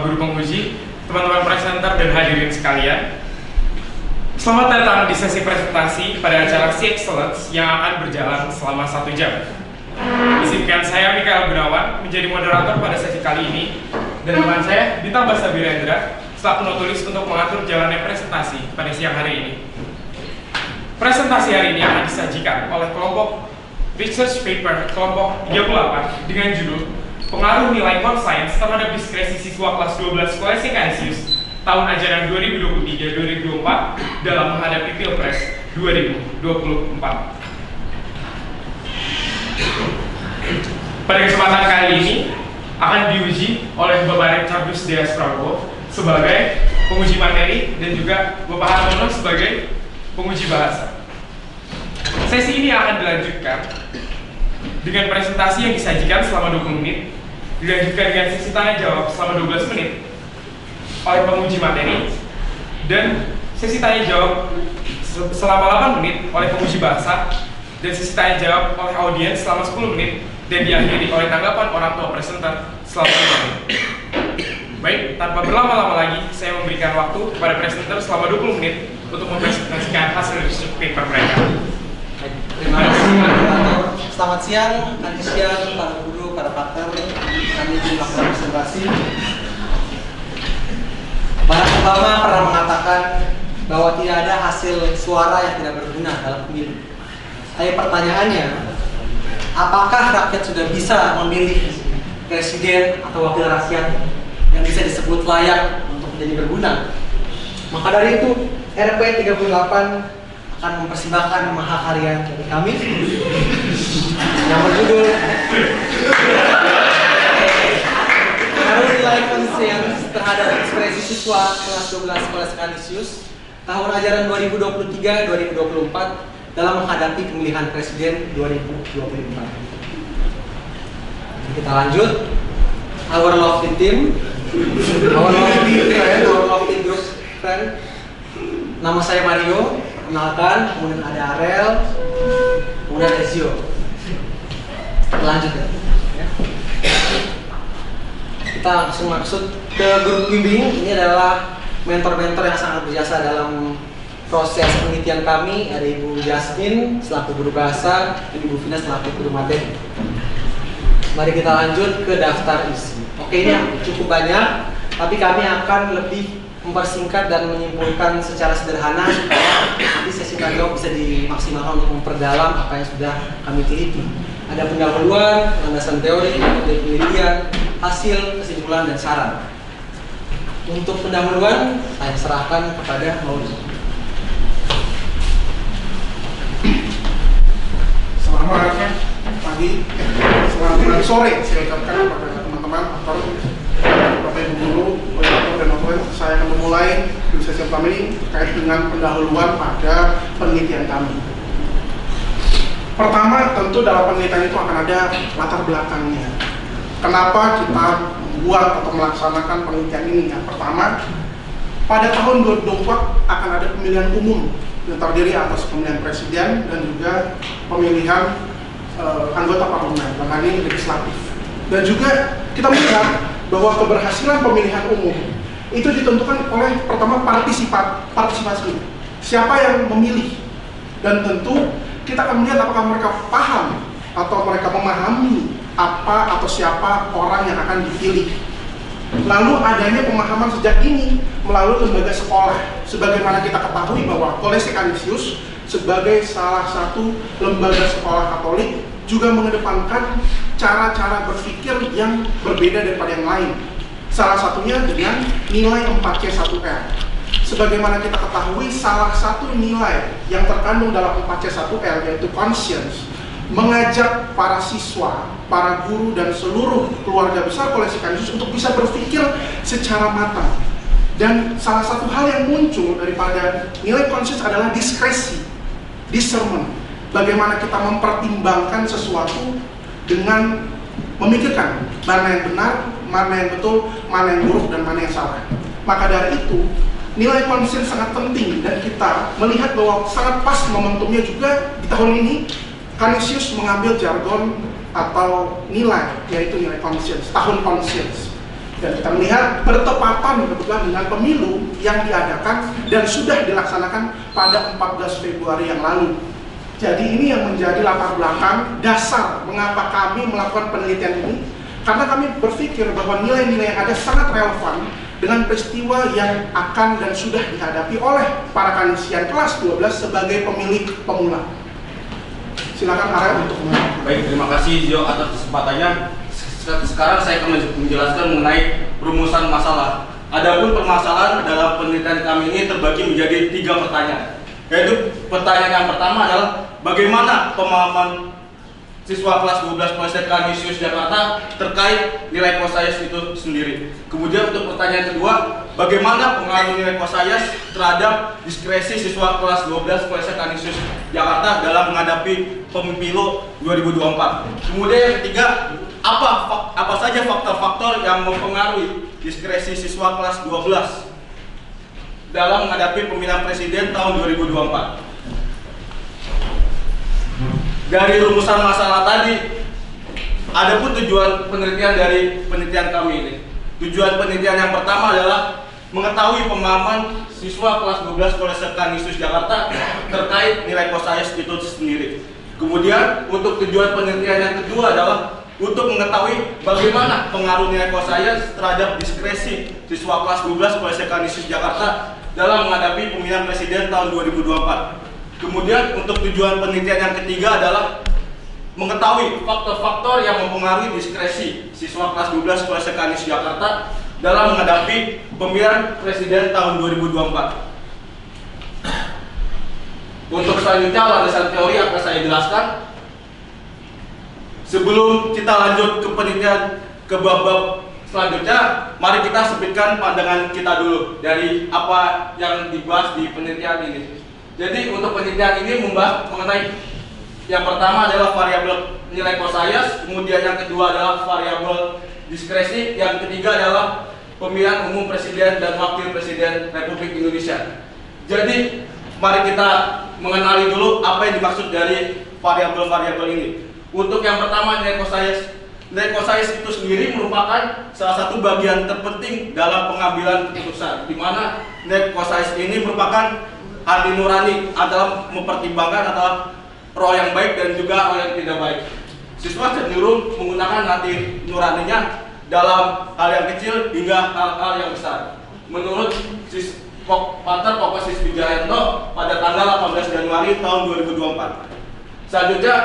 Bapak Guru Penguji, teman-teman presenter dan hadirin sekalian. Selamat datang di sesi presentasi pada acara Sea Excellence yang akan berjalan selama 1 jam. Izinkan saya Mikael Gunawan menjadi moderator pada sesi kali ini, dan teman saya Dita Basabirendra selaku notulis untuk mengatur jalannya presentasi pada siang hari ini. Presentasi hari ini akan disajikan oleh kelompok Research Paper kelompok 38 dengan judul Pengaruh Nilai Core Science terhadap Diskresi Siswa Kelas 12 Scholastic Canisius tahun ajaran 2023-2024 dalam menghadapi Pilpres 2024. Pada kesempatan kali ini akan diuji oleh Bapak Richardus Dias Prabowo sebagai penguji materi dan juga Bapak Hartono sebagai penguji bahasa. Sesi ini akan dilanjutkan dengan presentasi yang disajikan selama 20 menit, dilanjutkan dengan sesi tanya jawab selama 12 menit oleh penguji materi, dan sesi tanya jawab selama 8 menit oleh penguji bahasa, dan sesi tanya jawab oleh audiens selama 10 menit, dan diakhiri oleh tanggapan orang tua presenter selama 5 menit. Baik, tanpa berlama-lama lagi, saya memberikan waktu kepada presenter selama 20 menit untuk mempresentasikan hasil research paper mereka. Terima kasih moderator. Selamat siang, tadi siang para guru, para pakar. Kami melakukan presentasi. Barack Obama pernah mengatakan bahwa tidak ada hasil suara yang tidak berguna dalam pemilu. Tapi pertanyaannya, apakah rakyat sudah bisa memilih presiden atau wakil rakyat yang bisa disebut layak untuk menjadi berguna? Maka dari itu, RP 38 akan mempersembahkan mahakarya dari kami yang berjudul Pengaruh Nilai Conscience terhadap Diskresi Siswa Kelas 12 Scholastic Canisius tahun ajaran 2023-2024 dalam menghadapi pemilihan presiden 2024. Kita lanjut. Our lovely team, our lovely friend, our lovely group friend. Nama saya Mario. Kenalkan, kemudian ada Arel, kemudian Ezio. Lanjut ya. Kita langsung maksud ke grup bimbing. Ini adalah mentor-mentor yang sangat berjasa dalam proses penelitian kami. Ada Ibu Jasmine selaku guru bahasa dan Ibu Vina selaku guru materi. Mari kita lanjut ke daftar isi. Oke, ini cukup banyak, tapi kami akan lebih mempersingkat dan menyimpulkan secara sederhana supaya nanti sesi tanya jawab bisa dimaksimalkan untuk memperdalam apa yang sudah kami teliti. Ada pendahuluan, landasan teori, metode penelitian, hasil, kesimpulan, dan saran. Untuk pendahuluan, saya serahkan kepada Mauli. Selamat pagi, selamat sore saya ucapkan kepada teman-teman aktor, Bapak Ibu Guru, moderator dan notulen. Saya akan memulai di sesi pertama ini terkait dengan pendahuluan pada penelitian kami. Pertama, tentu dalam penelitian itu akan ada latar belakangnya. Kenapa kita membuat atau melaksanakan penelitian ini? Yang pertama, pada tahun 2024 akan ada pemilihan umum yang terdiri atas pemilihan presiden dan juga pemilihan anggota parlemen, bahkan ini legislatif. Dan juga kita melihat bahwa keberhasilan pemilihan umum itu ditentukan oleh pertama partisipasi. Siapa yang memilih, dan tentu kita akan melihat apakah mereka paham atau mereka memahami apa atau siapa orang yang akan dipilih. Lalu adanya pemahaman sejak ini melalui lembaga sekolah, sebagaimana kita ketahui bahwa Scholastic Canisius sebagai salah satu lembaga sekolah Katolik juga mengedepankan cara-cara berpikir yang berbeda daripada yang lain. Salah satunya dengan nilai 4C1L. Sebagaimana kita ketahui, salah satu nilai yang terkandung dalam 4C1L yaitu conscience, mengajak para siswa, para guru, dan seluruh keluarga besar Scholastic Canisius untuk bisa berpikir secara matang. Dan salah satu hal yang muncul daripada nilai conscience adalah diskresi, discernment. Bagaimana kita mempertimbangkan sesuatu dengan memikirkan mana yang benar, mana yang betul, mana yang buruk, dan mana yang salah. Maka dari itu, nilai conscience sangat penting, dan kita melihat bahwa sangat pas momentumnya juga di tahun ini. Canisius mengambil jargon atau nilai, yaitu nilai conscience, tahun conscience. Dan kita melihat bertepatan kebetulan dengan pemilu yang diadakan dan sudah dilaksanakan pada 14 Februari yang lalu. Jadi ini yang menjadi latar belakang dasar mengapa kami melakukan penelitian ini, karena kami berpikir bahwa nilai-nilai yang ada sangat relevan dengan peristiwa yang akan dan sudah dihadapi oleh para kanisian kelas 12 sebagai pemilik pemula. Silakan Arel untuk mulai. Baik, terima kasih Zio atas kesempatannya. Sekarang saya akan menjelaskan mengenai rumusan masalah. Adapun permasalahan dalam penelitian kami ini terbagi menjadi 3 pertanyaan. Yaitu pertanyaan yang pertama adalah bagaimana pemahaman siswa kelas 12 Polsek Kanisius Jakarta terkait nilai Kosayas itu sendiri. Kemudian untuk pertanyaan kedua, bagaimana pengaruh nilai Kosayas terhadap diskresi siswa kelas 12 Polsek Kanisius Jakarta dalam menghadapi pemilu 2024. Kemudian yang ketiga, apa saja faktor-faktor yang mempengaruhi diskresi siswa kelas 12 dalam menghadapi pemilihan presiden tahun 2024. Dari rumusan masalah tadi, adapun tujuan penelitian dari penelitian kami ini. Tujuan penelitian yang pertama adalah mengetahui pemahaman siswa kelas 12 Polsek Kanisius Jakarta terkait nilai Kosayas itu sendiri. Kemudian untuk tujuan penelitian yang kedua adalah untuk mengetahui bagaimana pengaruh nilai Kosayas terhadap diskresi siswa kelas 12 Polsek Kanisius Jakarta dalam menghadapi pemilihan presiden tahun 2024. Kemudian untuk tujuan penelitian yang ketiga adalah mengetahui faktor-faktor yang mempengaruhi diskresi siswa kelas 12 Polsek Kanisius Jakarta dalam menghadapi pemilihan presiden tahun 2024. Untuk selanjutnya landasan teori akan saya jelaskan. Sebelum kita lanjut ke penelitian ke bab-bab selanjutnya, mari kita sebutkan pandangan kita dulu dari apa yang dibahas di penelitian ini. Jadi untuk penelitian ini membahas mengenai yang pertama adalah variabel nilai Kosayas, kemudian yang kedua adalah variabel diskresi, yang ketiga adalah pemilihan umum presiden dan wakil presiden Republik Indonesia. Jadi mari kita mengenali dulu apa yang dimaksud dari variabel-variabel ini. Untuk yang pertama nilai Kosayas. Nilai Kosayas itu sendiri merupakan salah satu bagian terpenting dalam pengambilan keputusan, di mana nilai Kosayas ini merupakan hati nurani adalah mempertimbangkan antara roh yang baik dan juga roh yang tidak baik. Siswa cenderung menggunakan hati nuraninya dalam hal yang kecil hingga hal-hal yang besar. Menurut Pakar Fokus Wijayanto pada tanggal 18 Januari tahun 2024. Selanjutnya,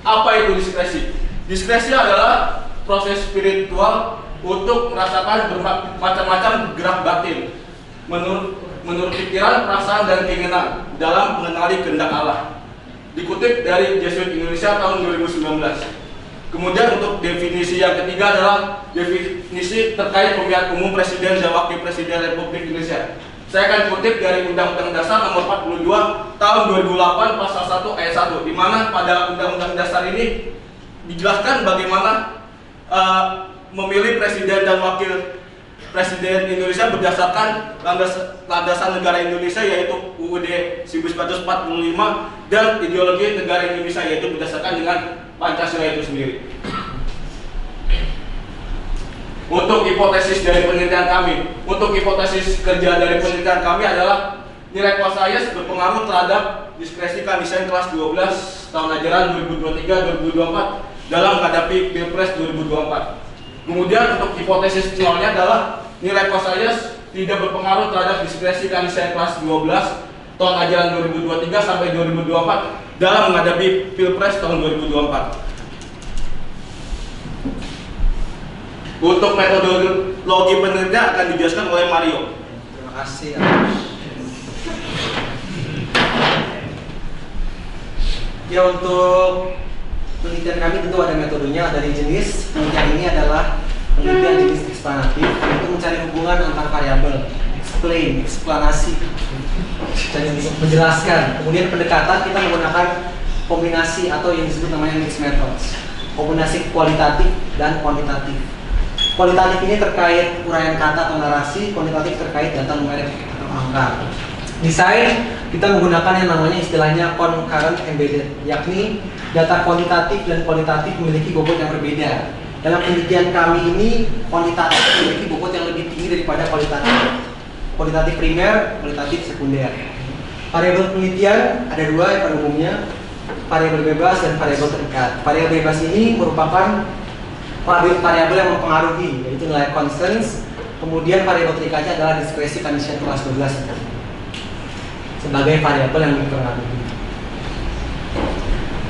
apa itu diskresi? Diskresi adalah proses spiritual untuk merasakan macam-macam gerak batin menurut pikiran, perasaan, dan keinginan dalam mengenali kehendak Allah. Dikutip dari Jesuit Indonesia tahun 2019. Kemudian untuk definisi yang ketiga adalah definisi terkait pemilihan umum presiden dan wakil presiden Republik Indonesia. Saya akan kutip dari Undang-Undang Dasar Nomor 42 Tahun 2008 Pasal 1 Ayat 1, di mana pada Undang-Undang Dasar ini dijelaskan bagaimana memilih presiden dan wakil presiden Indonesia berdasarkan landasan negara Indonesia yaitu UUD 1945 dan ideologi negara Indonesia yaitu berdasarkan dengan Pancasila itu sendiri. Untuk hipotesis dari penelitian kami, untuk hipotesis kerja dari penelitian kami adalah nilai Kosayas berpengaruh terhadap diskresi kanisian kelas 12 tahun ajaran 2023-2024 dalam menghadapi Pilpres 2024. Kemudian untuk hipotesis nolnya adalah nilai Kosayas tidak berpengaruh terhadap diskresi kanisian kelas 12 tahun ajaran 2023 sampai 2024 dalam menghadapi Pilpres tahun 2024. Untuk metodologi penelitian akan dijelaskan oleh Mario. Terima kasih. Ya, untuk penelitian kami tentu ada metodenya, dari jenis penelitian ini adalah penelitian jenis eksplanatif, yaitu mencari hubungan antar variabel, eksplanasi, dan menjelaskan. Kemudian pendekatan kita menggunakan kombinasi atau yang disebut namanya mixed methods, kombinasi kualitatif dan kuantitatif. Kualitatif ini terkait uraian kata atau narasi, kuantitatif terkait data numerik atau angka. Desain kita menggunakan yang namanya istilahnya concurrent embedded, yakni data kuantitatif dan kualitatif memiliki bobot yang berbeda. Dalam penelitian kami ini, kuantitatif memiliki bobot yang lebih tinggi daripada kualitatif. Kualitatif primer, kualitatif sekunder. Variabel penelitian ada dua yang pada umumnya, variabel bebas dan variabel terikat. Variabel bebas ini merupakan variabel yang mempengaruhi, yaitu nilai constants. Kemudian variabel terikatnya adalah diskresi Canisian kelas 12 sebagai variabel yang mempengaruhi.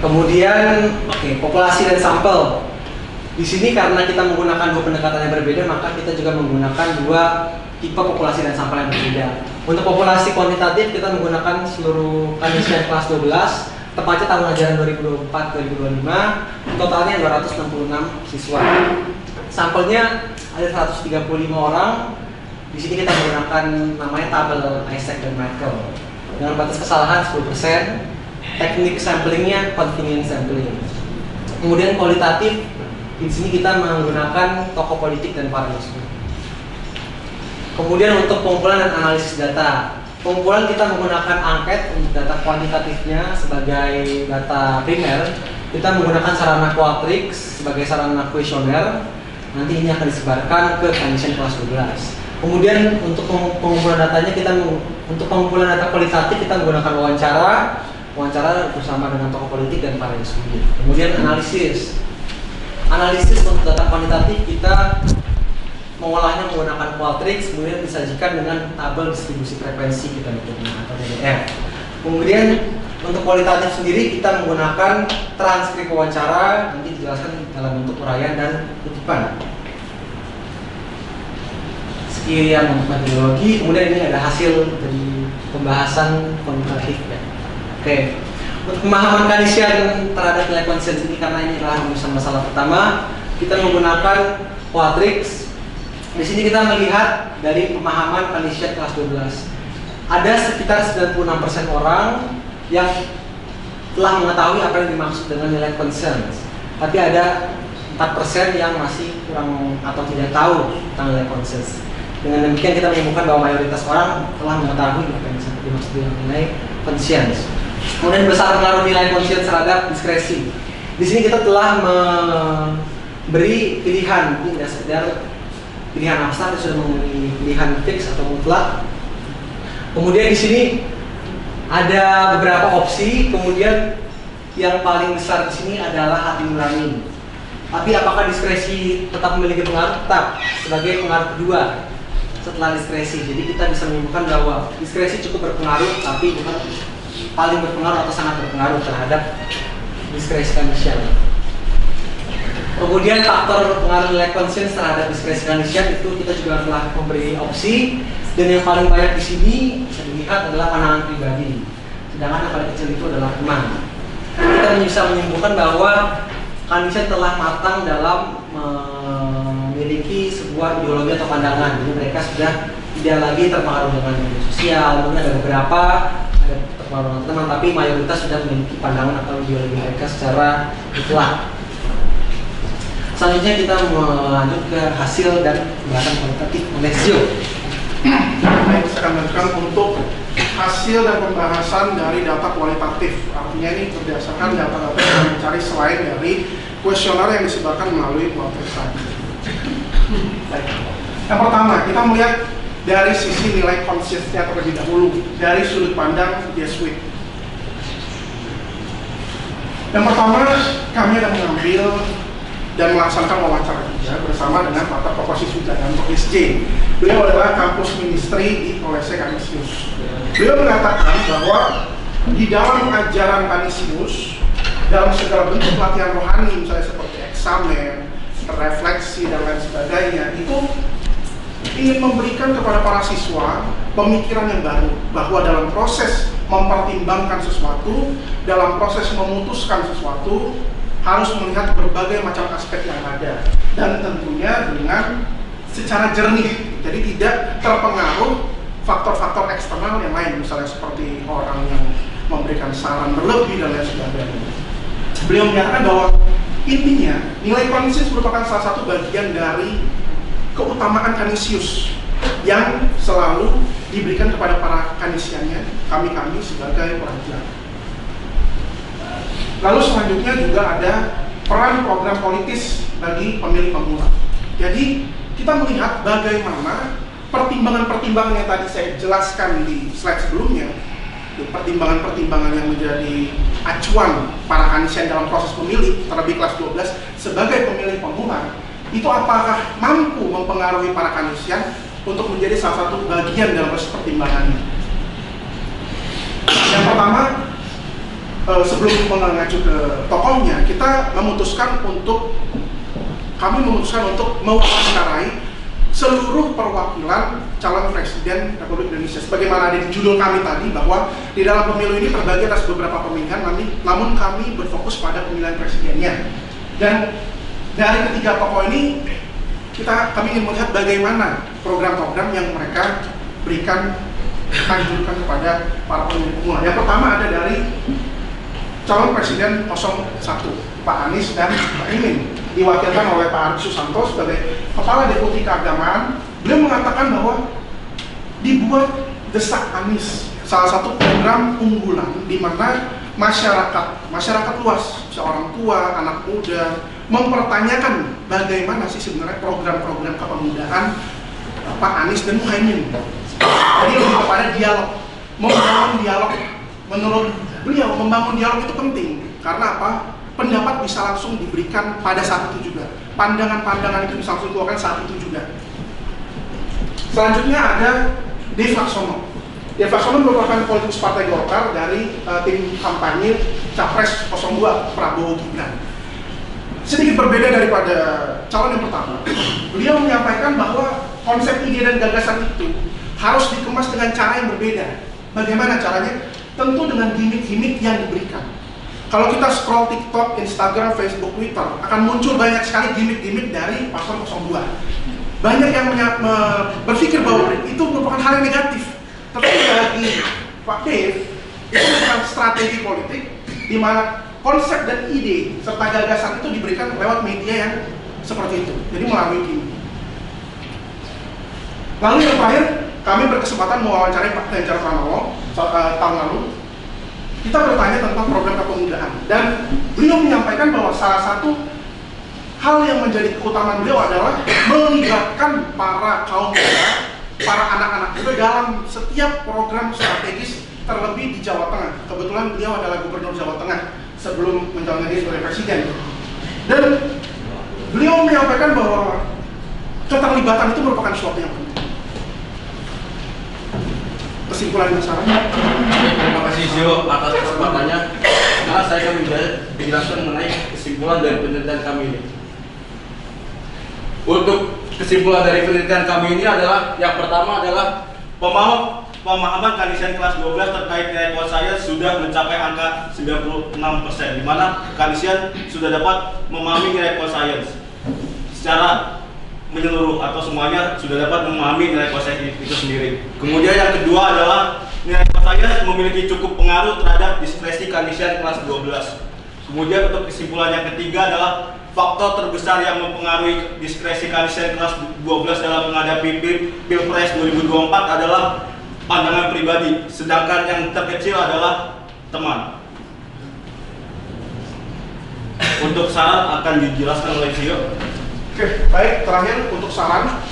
Kemudian, populasi dan sampel. Di sini karena kita menggunakan dua pendekatan yang berbeda, maka kita juga menggunakan dua tipe populasi dan sampel yang berbeda. Untuk populasi kuantitatif kita menggunakan seluruh Canisian kelas 12, tepatnya tahun ajaran 2024-2025, totalnya 266 siswa. Sampelnya ada 135 orang. Di sini kita menggunakan namanya tabel Isaac dan Michael dengan batas kesalahan 10%. Teknik samplingnya convenience sampling. Kemudian kualitatif, di sini kita menggunakan tokoh politik dan paralelisme. Kemudian untuk pengumpulan dan analisis data, pengumpulan kita menggunakan angket untuk data kuantitatifnya sebagai data primer. Kita menggunakan sarana Qualtrics sebagai sarana kuesioner. Nanti ini akan disebarkan ke Canisian kelas 12. Kemudian untuk pengumpulan datanya untuk pengumpulan data kualitatif kita menggunakan wawancara bersama dengan tokoh politik dan paralelisme. Kemudian analisis untuk data kuantitatif kita mengolahnya menggunakan Qualtrics, kemudian disajikan dengan tabel distribusi frekuensi kita atau DDF. Kemudian untuk kualitatif sendiri kita menggunakan transkrip wawancara, nanti dijelaskan dalam bentuk uraian dan kutipan. Sekian untuk metodologi. Kemudian ini ada hasil dari pembahasan kuantitatif ya. Oke, untuk pemahaman Canisian terhadap nilai konsensus ini, karena ini adalah rumusan masalah pertama, kita menggunakan Qualtrics. Di sini kita melihat dari pemahaman Canisian kelas 12. Ada sekitar 96% orang yang telah mengetahui apa yang dimaksud dengan nilai konsensus. Tapi ada 4% yang masih kurang atau tidak tahu tentang nilai konsensus. Dengan demikian kita menemukan bahwa mayoritas orang telah mengetahui apa yang dimaksud dengan nilai konsensus. Kemudian besar pengaruh nilai konsensus terhadap diskresi. Di sini kita telah memberi pilihan, ini tidak sekedar pilihan abstrak, sudah memilih pilihan fix atau mutlak. Kemudian di sini ada beberapa opsi. Kemudian yang paling besar di sini adalah hati nurani. Tapi apakah diskresi tetap memiliki pengaruh? Tetap sebagai pengaruh kedua setelah diskresi. Jadi kita bisa menyimpulkan bahwa diskresi cukup berpengaruh, tapi bukan paling berpengaruh atau sangat berpengaruh terhadap diskresi Canisian. Kemudian faktor pengaruh nilai konsensus terhadap diskresi Canisian itu kita juga telah memberi opsi, dan yang paling banyak di sini bisa dilihat adalah pandangan pribadi, sedangkan yang paling kecil itu adalah teman. Kita bisa menyimpulkan bahwa Canisian telah matang dalam memiliki sebuah ideologi atau pandangan. Jadi mereka sudah tidak lagi terpengaruh dengan media sosial. Mungkin ada beberapa ada terpengaruh teman, tapi mayoritas sudah memiliki pandangan atau ideologi mereka secara mutlak. Selanjutnya kita melanjut ke hasil dan pembahasan kualitatif oleh Zio. Baik, saya akan lanjutkan untuk hasil dan pembahasan dari data kualitatif. Artinya ini berdasarkan data-data yang mencari selain dari kuesioner yang disebarkan melalui Qualtrics tadi. Baik. Yang pertama, kita melihat dari sisi nilai konsensusnya terlebih dahulu dari sudut pandang Jesuit. Yang pertama, kami akan mengambil dan melaksanakan wawancara juga bersama dengan Pak Proposisi Wijayanto SJ. Beliau adalah kampus ministry di Kolese Canisius. Beliau mengatakan bahwa di dalam ajaran Canisius, dalam segala bentuk latihan rohani, misalnya seperti eksamen, refleksi dan lain sebagainya, itu ingin memberikan kepada para siswa pemikiran yang baru, bahwa dalam proses mempertimbangkan sesuatu, dalam proses memutuskan sesuatu, harus melihat berbagai macam aspek yang ada, dan tentunya dengan secara jernih, jadi tidak terpengaruh faktor-faktor eksternal yang lain, misalnya seperti orang yang memberikan saran berlebih dan lain sebagainya. Beliau menyatakan bahwa intinya nilai konsensus merupakan salah satu bagian dari keutamaan Canisius yang selalu diberikan kepada para Canisiannya, kami sebagai pelajar. Lalu selanjutnya juga ada peran program politis bagi pemilih pemula. Jadi kita melihat bagaimana pertimbangan-pertimbangan yang tadi saya jelaskan di slide sebelumnya, pertimbangan-pertimbangan yang menjadi acuan para Kanisian dalam proses pemilih, terlebih kelas 12 sebagai pemilih pemula, itu apakah mampu mempengaruhi para Kanisian untuk menjadi salah satu bagian dalam proses pertimbangannya. Yang pertama, sebelum mengacu ke tokohnya, kami memutuskan untuk mewawancarai seluruh perwakilan calon presiden Republik Indonesia. Sebagaimana ada di judul kami tadi, bahwa di dalam pemilu ini terbagi atas beberapa pemilihan, namun kami berfokus pada pemilihan presidennya. Dan dari ketiga tokoh ini, kami ingin melihat bagaimana program-program yang mereka berikan, anjurkan kepada para pemilih pemula. Yang pertama ada dari calon presiden 01, Pak Anies dan Pak Imin, diwakilkan oleh Pak Ardi Susanto sebagai Kepala Deputi Keagamaan. Beliau mengatakan bahwa dibuat Desak Anies, salah satu program unggulan di mana masyarakat luas, seorang tua, anak muda, mempertanyakan bagaimana sih sebenarnya program-program kepemudaan Pak Anies dan Muhaimin. Jadi lebih kepada dialog, membangun dialog. Menurut beliau, membangun dialog itu penting karena apa? Pendapat bisa langsung diberikan pada saat itu juga, pandangan-pandangan itu bisa langsung dikeluarkan saat itu juga. Selanjutnya ada Dev Laksono. Dev Laksono merupakan politikus Partai Golkar dari tim kampanye Capres 02 Prabowo Gibran. Sedikit berbeda daripada calon yang pertama, beliau menyampaikan bahwa konsep ide dan gagasan itu harus dikemas dengan cara yang berbeda. Bagaimana caranya? Tentu dengan gimmick-gimmick yang diberikan. Kalau kita scroll TikTok, Instagram, Facebook, Twitter, akan muncul banyak sekali gimmick-gimmick dari paslon 02. Banyak yang berpikir bahwa itu merupakan hal yang negatif. Tetapi bagi Pak Dev, itu bukan strategi politik, di mana konsep dan ide serta gagasan itu diberikan lewat media yang seperti itu. Jadi melalui gimmick. Lalu yang terakhir, kami berkesempatan mewawancarai Pak Ganjar Pranowo tahun lalu. Kita bertanya tentang program kepemudaan dan beliau menyampaikan bahwa salah satu hal yang menjadi keutamaan beliau adalah melibatkan para kaum muda, para anak-anak muda dalam setiap program strategis, terlebih di Jawa Tengah. Kebetulan beliau adalah gubernur Jawa Tengah sebelum mencalonkan diri sebagai presiden. Dan beliau menyampaikan bahwa keterlibatan itu merupakan sesuatu yang penting. Kesimpulan besar. Terima kasih Zio atas kesempatannya. Nah, saya akan menjelaskan mengenai kesimpulan dari penelitian kami ini. Untuk kesimpulan dari penelitian kami ini adalah, yang pertama adalah pemahaman Kanisian kelas 12 terkait nilai kuasa sudah mencapai angka 96%, di mana Kanisian sudah dapat memahami nilai kuasa secara menyeluruh atau semuanya sudah dapat memahami nilai kuasa itu sendiri. Kemudian yang kedua adalah nilai kuasa memiliki cukup pengaruh terhadap diskresi Kanisian kelas 12. Kemudian untuk kesimpulan yang ketiga adalah faktor terbesar yang mempengaruhi diskresi Kanisian kelas 12 dalam menghadapi Pilpres 2024 adalah pandangan pribadi, sedangkan yang terkecil adalah teman. Untuk saran akan dijelaskan oleh Zio. Oke, baik. Terakhir untuk saran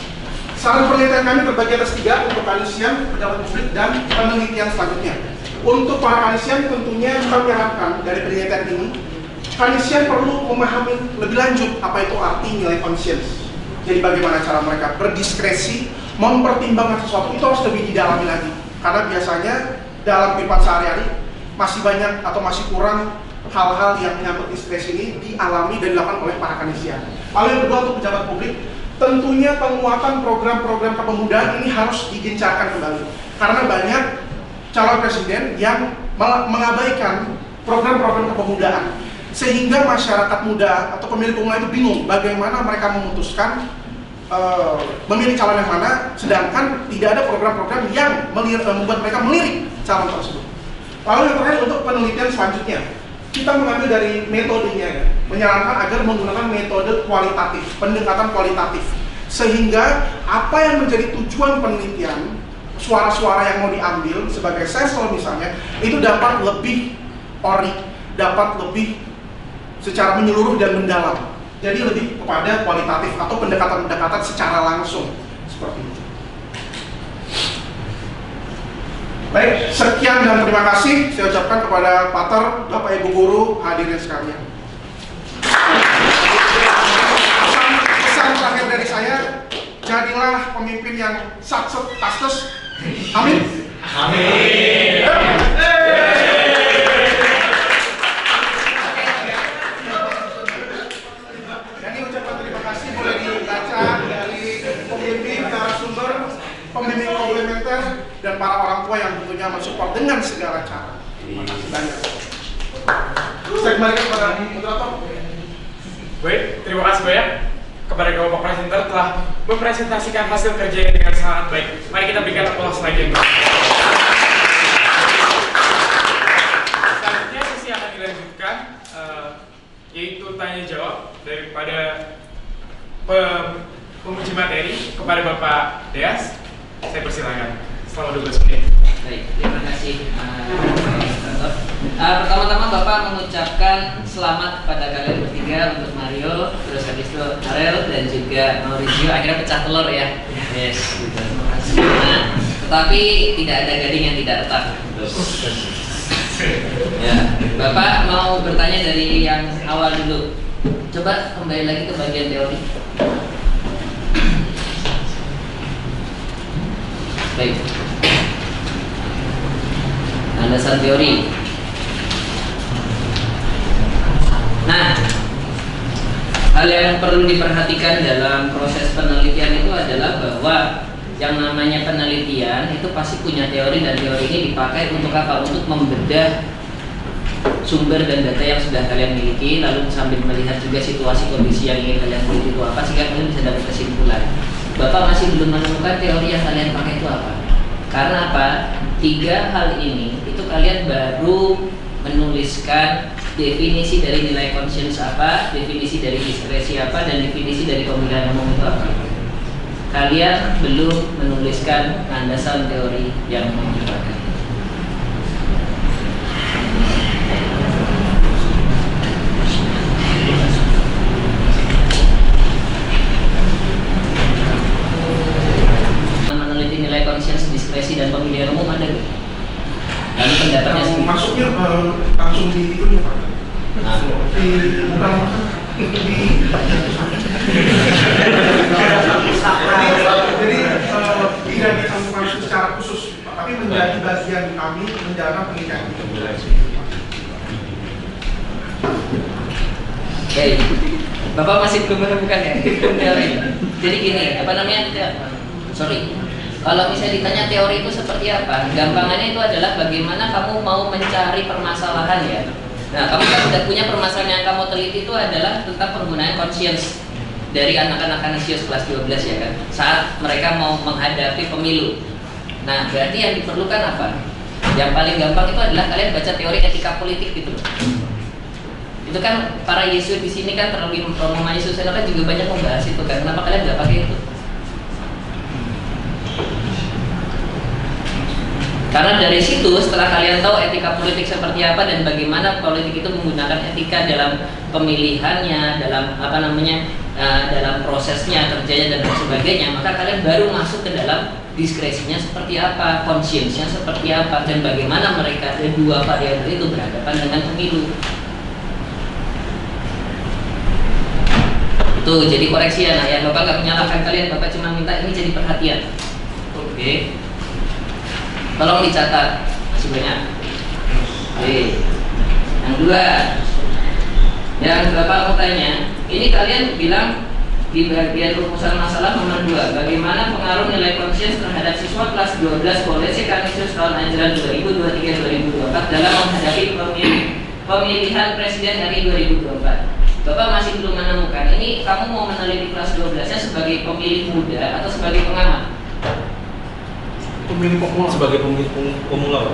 penelitian kami terbagi atas 3 untuk Kanisian, pejabat publik, dan penelitian selanjutnya. Untuk para Kanisian tentunya kami harapkan dari penelitian ini, Kanisian perlu memahami lebih lanjut apa itu arti nilai conscience. Jadi bagaimana cara mereka berdiskresi, mempertimbangkan sesuatu itu harus lebih didalami lagi. Karena biasanya dalam kehidupan sehari-hari masih banyak atau masih kurang hal-hal yang menyangkut diskresi ini dialami dan dilakukan oleh para Kanisian. Lalu yang kedua untuk pejabat publik, tentunya penguatan program-program kepemudaan ini harus digencarkan kembali. Karena banyak calon presiden yang mengabaikan program-program kepemudaan, sehingga masyarakat muda atau pemilih pemula itu bingung bagaimana mereka memutuskan memilih calon yang mana, sedangkan tidak ada program-program yang membuat mereka melirik calon tersebut. Lalu yang terakhir untuk penelitian selanjutnya, kita mengambil dari metodenya, menyarankan agar menggunakan metode kualitatif, pendekatan kualitatif, sehingga apa yang menjadi tujuan penelitian, suara-suara yang mau diambil sebagai sampel misalnya, itu dapat lebih ori, dapat lebih secara menyeluruh dan mendalam. Jadi lebih kepada kualitatif atau pendekatan-pendekatan secara langsung seperti itu. Baik, sekian dan terima kasih saya ucapkan kepada Pater, Bapak Ibu Guru, hadirin sekalian. Pesan terakhir dari saya, jadilah pemimpin yang saksut tastes. Amin. Amin. Dan ini ucapan terima kasih boleh dibaca dari pembimbing, narasumber, pembimbing komplementer, dan para orang tua yang tentunya mensupport dengan segala cara. Terima kasih banyak. Saya kembalikan kepada moderator. Baik, terima kasih banyak kepada Bapak Presenter telah mempresentasikan hasil kerjanya dengan sangat baik. Mari kita berikan aplaus lagi. Selanjutnya sesi akan dilanjutkan, yaitu tanya jawab daripada penguji materi kepada Bapak Deas. Saya persilakan. Selama 12 menit. Baik, terima kasih Pak. Pertama-tama Bapak mengucapkan selamat kepada kalian bertiga, untuk Mario, terus habis itu Arel dan juga Mauricio. Akhirnya pecah telur ya. Yes, gitu. Nah, tetapi tidak ada gading yang tidak retak. Ya, Bapak mau bertanya dari yang awal dulu. Coba kembali lagi ke bagian teori. Baik. Landasan teori. Nah, hal yang perlu diperhatikan dalam proses penelitian itu adalah bahwa yang namanya penelitian itu pasti punya teori, dan teori ini dipakai untuk apa? Untuk membedah sumber dan data yang sudah kalian miliki, lalu sambil melihat juga situasi kondisi yang ingin kalian teliti itu apa, sehingga kalian bisa dapat kesimpulan. Bapak masih belum menemukan teori yang kalian pakai itu apa. Karena apa? 3 hal ini itu kalian baru menuliskan definisi dari nilai conscience apa, definisi dari diskresi apa, dan definisi dari pemilihan umum itu apa. Kalian belum menuliskan landasan teori yang mau dipakai. Meneliti nilai conscience, diskresi, dan pemilihan umum ada nggak? Lalu pendapatnya sendiri. Masuknya langsung di itu ya Pak. Nah. Di bukan jadi tidak ditentukan secara khusus, tapi menjadi bagian kami menjalankan penelitian itu. Oke, Bapak masih belum menemukan ya teori. Jadi gini, apa namanya? Sorry. Kalau misalnya ditanya teori itu seperti apa, gampangannya itu adalah bagaimana kamu mau mencari permasalahan ya. Nah, kamu kan sudah punya permasalahan yang kamu teliti itu adalah tentang penggunaan conscience dari anak-anak Kanisius kelas 12 ya kan, saat mereka mau menghadapi pemilu. Nah, berarti yang diperlukan apa? Yang paling gampang itu adalah kalian baca teori etika politik gitu. Itu kan para Yesus di sini kan terlebih Romo Yesus kan juga banyak membahas itu kan. Kenapa kalian nggak pakai itu? Karena dari situ setelah kalian tahu etika politik seperti apa dan bagaimana politik itu menggunakan etika dalam pemilihannya, dalam apa namanya, dalam prosesnya, kerjanya dan sebagainya, maka kalian baru masuk ke dalam diskresinya seperti apa, conscience-nya seperti apa, dan bagaimana mereka dua variabel itu berhadapan dengan pemilu. Itu jadi koreksi ya, nah ya, Bapak nggak menyalahkan kalian, Bapak cuma minta ini jadi perhatian. Oke. Tolong dicatat, masih banyak. Oke. Yang kedua, yang Bapak mau tanya, ini kalian bilang di bagian rumusan masalah nomor 2, bagaimana pengaruh nilai conscience terhadap siswa kelas 12 Kolese Kanisius tahun ajaran 2023-2024 dalam menghadapi pemilihan presiden hari 2024. Bapak masih belum menemukan. Ini kamu mau meneliti kelas 12-nya sebagai pemilih muda atau sebagai pengamat? Pemilih pemula. Sebagai pemilih pemula.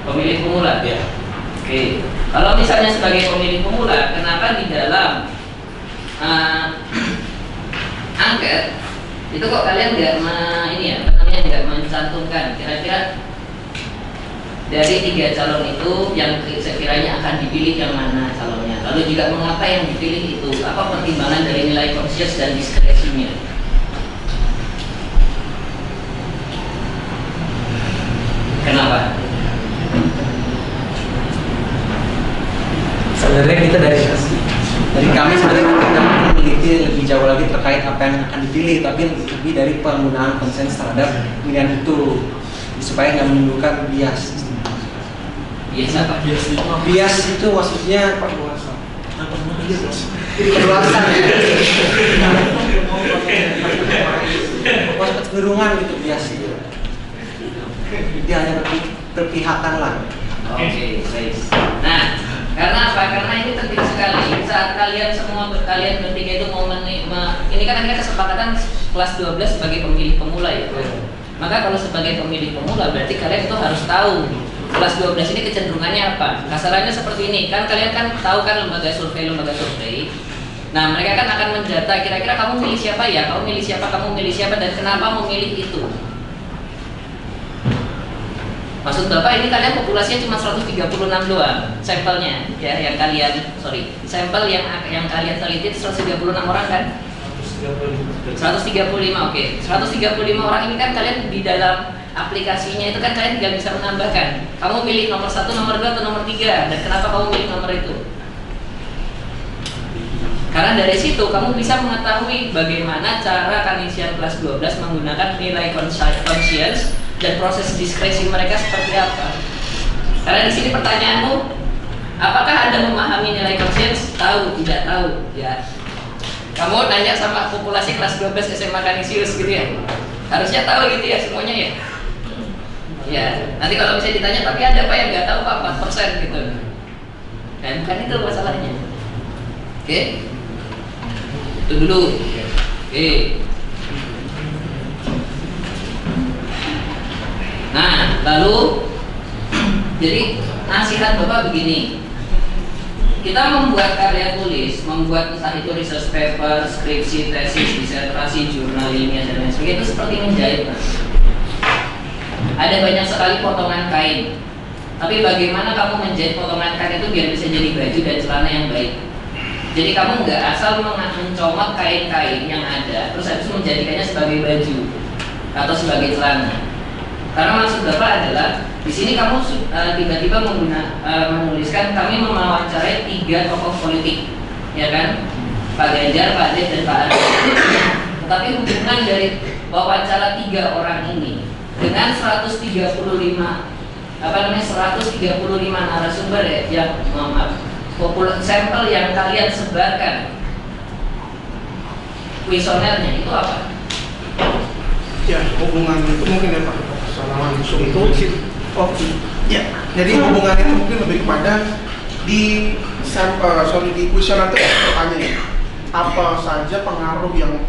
Pemilih pemula ya. Oke. Kalau misalnya sebagai pemilih pemula, kenapa di dalam angket itu kok kalian nggak nggak mencantumkan kira-kira dari 3 calon itu yang sekiranya akan dipilih yang mana calonnya? Lalu juga mengapa yang dipilih itu? Apa pertimbangan dari nilai conscious dan diskresinya? Kenapa? Sebenarnya kita dari kami sebenarnya kita meneliti lebih jauh lagi terkait apa yang akan dipilih, tapi lebih dari penggunaan konsen terhadap pilihan itu supaya nggak menimbulkan bias. Bias apa? Bias itu maksudnya perluasan. Perluasan ya. Kecenderungan gitu bias itu. Dia hanya berpihakan lah. Oke, baik. Nah, karena apa? Karena ini penting sekali. Saat kalian bertiga itu mau ini kan ada kesepakatan kelas 12 sebagai pemilih pemula ya. Maka kalau sebagai pemilih pemula berarti kalian itu harus tahu kelas 12 ini kecenderungannya apa. Kasarannya seperti ini. Kan kalian kan tahu kan lembaga survei. Nah, mereka kan akan mendata kira-kira kamu milih siapa ya, kamu milih siapa dan kenapa memilih itu. Maksud Bapak ini kalian populasinya cuma 136 doang sampelnya ya, yang kalian sampel yang kalian teliti 136 orang kan? 135, oke. 135 orang ini kan kalian di dalam aplikasinya itu kan kalian tidak bisa menambahkan. Kamu milih nomor 1, nomor 2 atau nomor 3 dan kenapa kamu milih nomor itu? Karena dari situ kamu bisa mengetahui bagaimana cara kanisian kelas 12 menggunakan nilai conscience dan proses diskresi mereka seperti apa. Karena di sini pertanyaanmu, apakah Anda memahami nilai conscience? Tahu, tidak tahu, ya. Kamu nanya sama populasi kelas 12 SMA Kanisius gitu ya. Harusnya tahu gitu ya semuanya ya. Ya, nanti kalau bisa ditanya, tapi ada apa yang nggak tahu Pak, 4% gitu. Dan bukan itu masalahnya. Oke? Itu dulu. Oke. Nah, lalu jadi nasihat Bapak begini. Kita membuat karya tulis, membuat entah itu research paper, skripsi, tesis, disertasi, jurnal ilmiah dan lain sebagainya itu seperti menjahit, Mas. Ada banyak sekali potongan kain. Tapi bagaimana kamu menjahit potongan kain itu biar bisa jadi baju dan celana yang baik. Jadi kamu nggak asal mencomot kain-kain yang ada, terus habis itu menjadikannya sebagai baju atau sebagai celana. Karena maksud Bapak adalah di sini kamu tiba-tiba menuliskan kami mewawancarai 3 tokoh politik, ya kan? Pak Ganjar, Pak Anies dan Pak Anies. Tetapi hubungan dari wawancara 3 orang ini dengan 135 narasumber ya, yang sampel yang kalian sebarkan kuesionernya itu apa? Ya, hubungan itu mungkin ya Pak, secara langsung itu ya, jadi hubungan itu mungkin lebih kepada di kuesioner itu pertanyaan apa saja pengaruh yang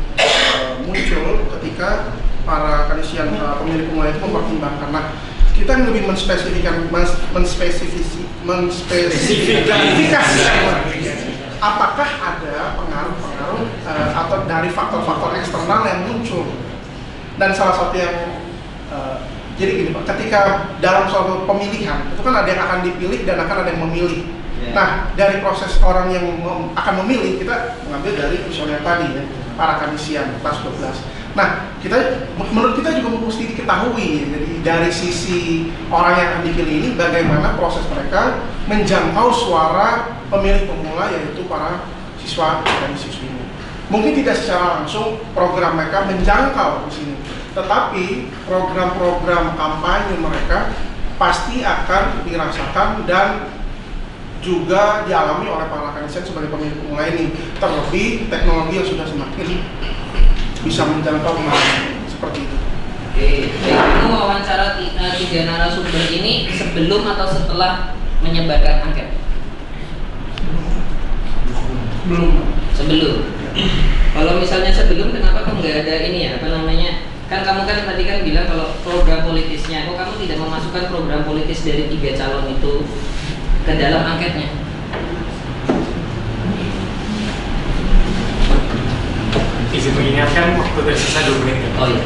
muncul ketika para kanisian pemilik pemula itu mempertimbangkan. Nah, kita lebih menspesifikasi apakah ada pengaruh-pengaruh atau dari faktor-faktor eksternal yang muncul. Dan salah satu yang jadi gini Pak, ketika dalam suatu pemilihan itu kan ada yang akan dipilih dan akan ada yang memilih. Nah, dari proses orang yang akan memilih kita mengambil dari kuesioner tadi ya, para kanisian kelas 12. Nah, menurut kita juga mesti diketahui, jadi dari sisi orang yang akan dipilih ini bagaimana proses mereka menjangkau suara pemilih pemula yaitu para siswa dan siswinya. Mungkin tidak secara langsung program mereka menjangkau di sini, tetapi program-program kampanye mereka pasti akan dirasakan dan juga dialami oleh para kanisian sebagai pemilih pemula ini. Terlebih teknologi yang sudah semakin bisa menjangkau seperti itu. Oke, kamu wawancara 3 narasumber ini sebelum atau setelah menyebarkan angket? Belum. Sebelum. Kalau misalnya sebelum, kenapa kamu nggak ada ini ya? Apa namanya? Kan kamu kan tadi kan bilang kalau program politisnya, kok kamu tidak memasukkan program politis dari 3 calon itu ke dalam angketnya? Izin mengingatkan waktu tersisa 2 menit. Oh iya.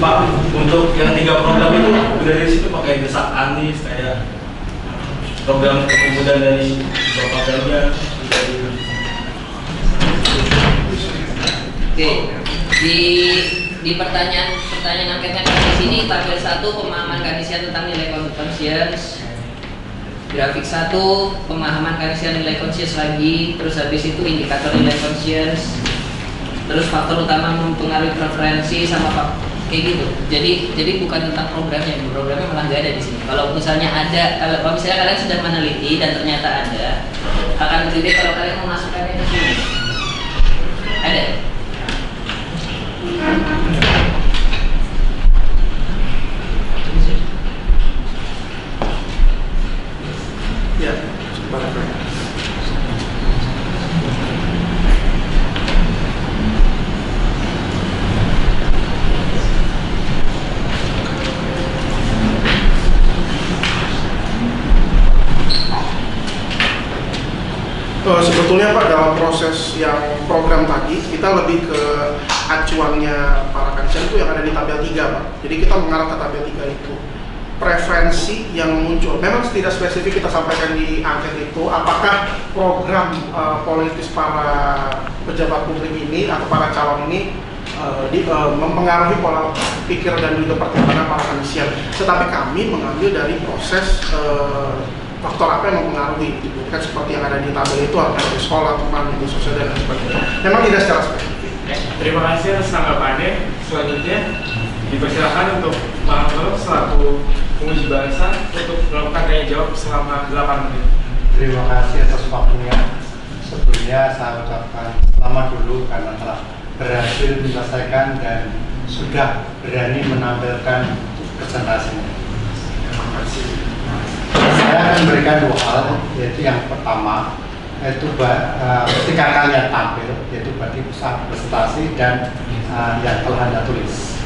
Pak, untuk yang 3 program itu dari situ pakai desak Anies kayak program kepemudaan dari Bapak Ganjar. Oke, di pertanyaan angketnya di sini tabel 1 pemahaman Kanisian tentang nilai conscience, grafik 1 pemahaman Kanisian nilai conscience lagi, terus habis itu indikator nilai conscience, terus faktor utama mempengaruhi preferensi sama kayak gitu. Jadi bukan tentang programnya malah nggak ada di sini. Kalau misalnya ada, kalau misalnya kalian sudah meneliti dan ternyata ada, akan lebih baik kalau kalian memasukkannya ke sini. Ada. Ya, coba lihat. Sebetulnya Pak, dalam proses yang program tadi kita lebih ke acuannya para kansian itu yang ada di tabel 3 Pak. Jadi kita mengarah ke tabel 3 itu preferensi yang muncul. Memang tidak spesifik kita sampaikan di angket itu apakah program politis para pejabat publik ini atau para calon ini mempengaruhi pola pikir dan juga pertimbangan para kansian. Tetapi kami mengambil dari proses faktor apa yang mempengaruhi, gitu. Kan seperti yang ada di tabel itu, ada di sekolah, teman, media sosial dan lain sebagainya. Memang tidak secara spesifik. Terima kasih atas tanggapannya. Selanjutnya dipersilakan untuk Bang Lo selaku penguji bahasa untuk melakukan tanya jawab selama 8 menit. Terima kasih atas waktunya. Sebelumnya saya ucapkan selamat dulu karena telah berhasil menyelesaikan dan sudah berani menampilkan presentasinya. Terima kasih. Saya akan memberikan 2 hal, yaitu yang pertama yaitu ketika kalian tampil, yaitu berarti presentasi dan yang telah Anda tulis.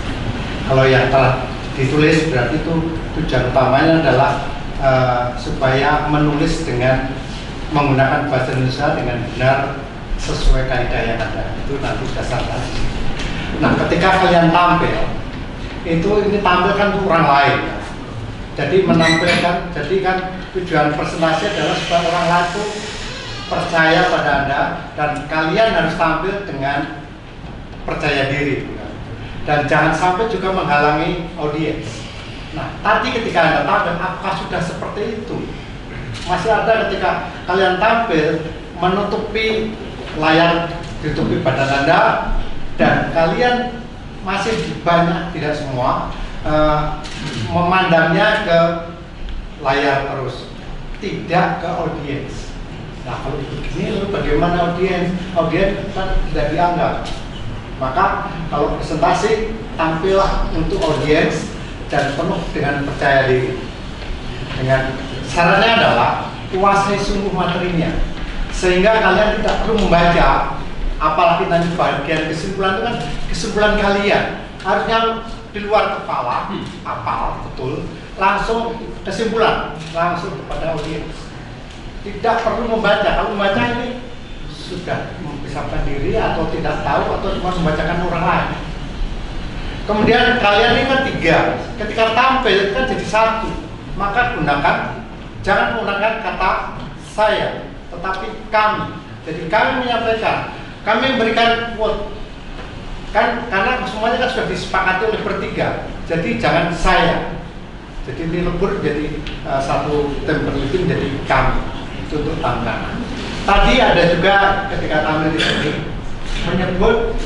Kalau yang telah ditulis berarti itu tujuan utamanya adalah supaya menulis dengan menggunakan bahasa Indonesia dengan benar sesuai kaidah yang ada. Itu nanti dasar tadi. Nah, ketika kalian tampil, ini tampilkan untuk orang lain. Jadi menampilkan, jadi kan tujuan presentasi adalah supaya orang lain itu percaya pada Anda dan kalian harus tampil dengan percaya diri. Dan jangan sampai juga menghalangi audiens. Nah, tadi ketika Anda tampil, apakah sudah seperti itu? Masih ada ketika kalian tampil menutupi layar, ditutupi badan Anda, dan kalian masih banyak, tidak semua, memandangnya ke layar terus, tidak ke audiens. Nah, kalau begini, bagaimana audiens? Audiens kan tidak dianggap. Maka kalau presentasi, tampillah untuk audiens dan penuh dengan percaya diri. Dengan syaratnya adalah kuasai sungguh materinya, sehingga kalian tidak perlu membaca, apalagi nanti bagian kesimpulan itu kan kesimpulan kalian. Harusnya di luar kepala, hafal betul, langsung kesimpulan, langsung kepada audiens. Tidak perlu membaca. Kalau membaca ini sudah memisahkan diri atau tidak tahu atau cuma membacakan orang lain. Kemudian kalian ini kan 3, ketika tampil kan jadi 1, maka jangan menggunakan kata saya, tetapi kami. Jadi kami menyampaikan, kami memberikan quote, kan karena semuanya kan sudah disepakati oleh bertiga. Jadi jangan saya. Jadi ini lebur jadi satu tim peneliti menjadi kami. Itu untuk tambahan. Tadi ada juga ketika tampil di sini menyebut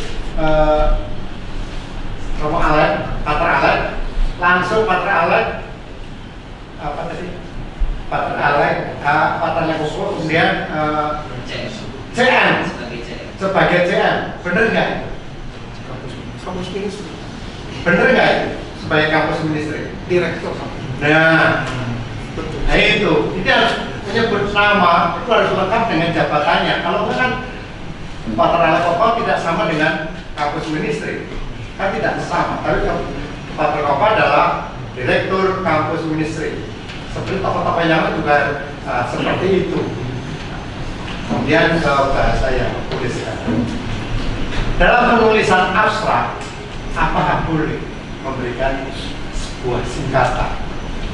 Romo Alek, Pater Alek, langsung Pater Alek apa tadi? Pater Alek, Paternya Koko, kemudian CN sebagai CN, bener nggak? Kampus ministry. Bener nggak itu sebagai kampus ministry? Direktur. Nah, Betul. nah itu harus menyebut nama, itu harus lengkap dengan jabatannya. Kalau enggak kan Pater Alek Koko tidak sama dengan kampus ministry, kan tidak sama. Tapi Pater Koko adalah direktur kampus ministry. Seperti tokoh-tokoh yang lain juga seperti itu. Kemudian ke bahasa yang tuliskan. Dalam penulisan abstrak, apakah boleh memberikan sebuah singkatan?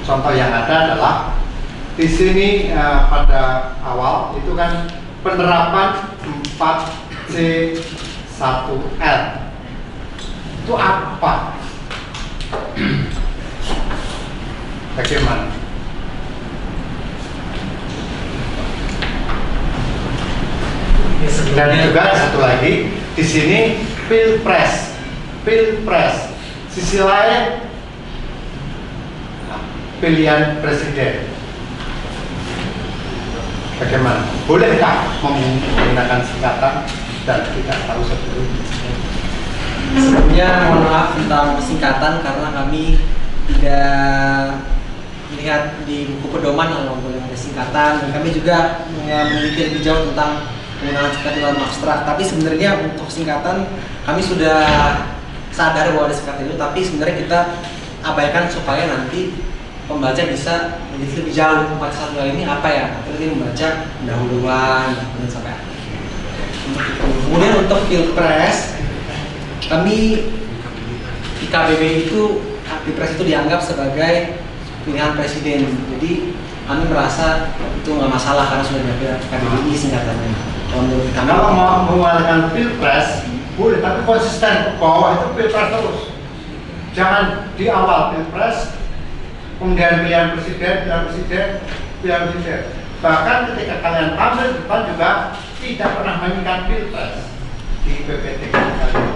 Contoh yang ada adalah di sini pada awal itu kan penerapan 4C1L itu apa? Bagaimana? Dan juga satu lagi di sini pilpres, sisi lain pilihan presiden. Bagaimana? Bolehkah menggunakan singkatan dan tidak tahu sebelumnya? Sebelumnya mohon maaf tentang singkatan karena kami tidak melihat di buku pedoman yang boleh ada singkatan, dan kami juga memiliki lebih jauh tentang penggunaan singkatan dalam abstrak. Tapi sebenarnya untuk singkatan kami sudah sadar bahwa ada singkatan itu, tapi sebenarnya kita abaikan supaya nanti pembaca bisa menjadi lebih jauh. 4C1L ini apa ya? Nanti membaca pendahuluan dan sampai akhir. Kemudian untuk pilpres, kami di KBB itu pilpres itu dianggap sebagai pilihan presiden. Jadi kami merasa itu nggak masalah karena sudah ada KBBI singkatannya. Kalau mau menggunakan pilpres boleh, tapi konsisten ke bawah itu pilpres terus. Jangan di awal pilpres, kemudian pilihan presiden. Bahkan ketika kalian tampil depan juga tidak pernah mengingat pilpres di PPT kalian.